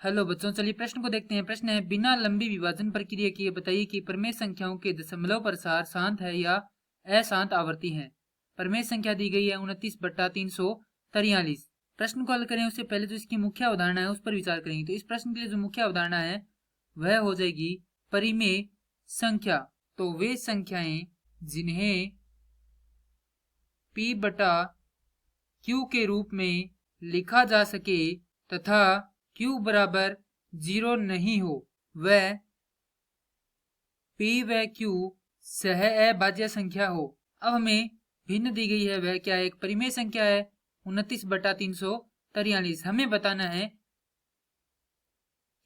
Hello बच्चों, चलिए प्रश्न को देखते हैं। प्रश्न है, बिना लंबी विभाजन प्रक्रिया किए बताइए कि प्रमेय संख्याओं के दशमलव प्रसार शांत है या अशांत आवर्ती है। प्रमेय संख्या दी गई है 29/343। प्रश्न को हल करें उससे पहले जो इसकी मुख्य अवधारणा है उस पर विचार करेंगे। तो इस प्रश्न के लिए जो मुख्य अवधारणा है वह हो जाएगी परिमेय संख्या। तो वे संख्याएं जिन्हें P/Q के रूप में लिखा जा सके तथा Q बराबर 0 नहीं हो, वह P व Q सह अभाज्य संख्या हो। अब हमें भिन्न दी गई है, वह क्या है? एक परिमेय संख्या है 29/343। हमें बताना है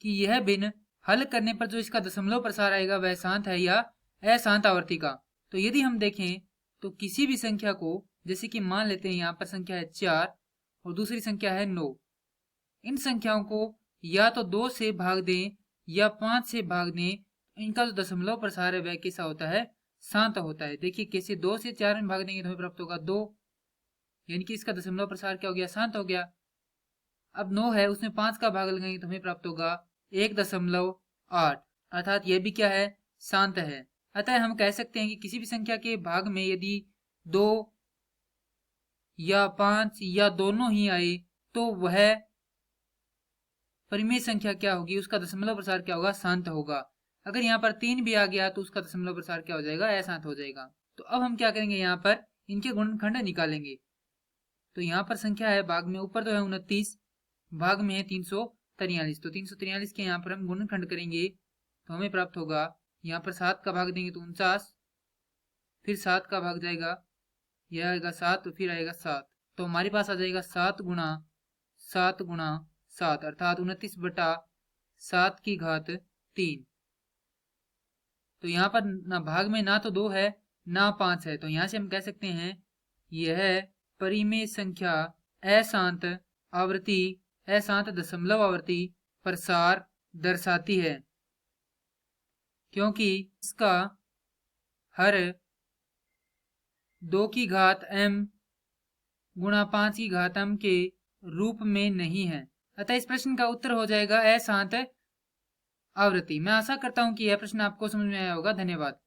कि यह भिन्न हल करने पर जो इसका दशमलव प्रसार आएगा वह शांत है या अशांत आवर्ती का। तो यदि हम देखें तो किसी भी संख्या को, जैसे कि मान लेते हैं यहाँ पर संख्या है 4 और दूसरी संख्या है 9, इन संख्याओं को या तो 2 से भाग दें या 5 से भाग दें, इनका जो दशमलव प्रसार है वह कैसा होता है? शांत होता है। देखिए कैसे, 2 से 4 में भाग देंगे तो हमें प्राप्त होगा 2, यानी कि इसका दशमलव प्रसार क्या हो गया? शांत हो गया। अब 9 है, उसमें 5 का भाग लगाएंगे तो हमें प्राप्त होगा 1.8, अर्थात यह भी क्या है? शांत है। अतः हम कह सकते हैं कि किसी भी संख्या के भाग में यदि 2 या 5 या दोनों ही आए तो वह परिमेय संख्या क्या होगी? उसका दशमलव प्रसार क्या होगा? शांत होगा। अगर यहाँ पर 3 भी आ गया तो उसका दशमलव प्रसार क्या हो जाएगा? अशांत हो जाएगा। तो अब हम क्या करेंगे, यहाँ पर इनके गुणनखंड निकालेंगे। तो यहाँ पर संख्या है भाग में, ऊपर तो है 29, भाग में है 343। तो 343 के यहाँ पर हम गुणनखंड करेंगे तो हमें प्राप्त होगा, यहाँ पर 7 का भाग देंगे तो 49, फिर 7 का भाग जाएगा, यह आएगा 7, तो फिर आएगा 7। तो हमारे पास आ जाएगा 7 गुणा 7 गुणा 7, अर्थात 29/7 तो यहाँ पर ना भाग में ना तो 2 है ना 5 है, तो यहाँ से हम कह सकते हैं यह परिमेय संख्या अशांत आवृत्ति, अशांत दशमलव आवृत्ति प्रसार दर्शाती है, क्योंकि इसका हर 2 की घात m गुणा 5 की घात m के रूप में नहीं है। अतः इस प्रश्न का उत्तर हो जाएगा अशांत आवृत्ति। मैं आशा करता हूं कि यह प्रश्न आपको समझ में आया होगा। धन्यवाद।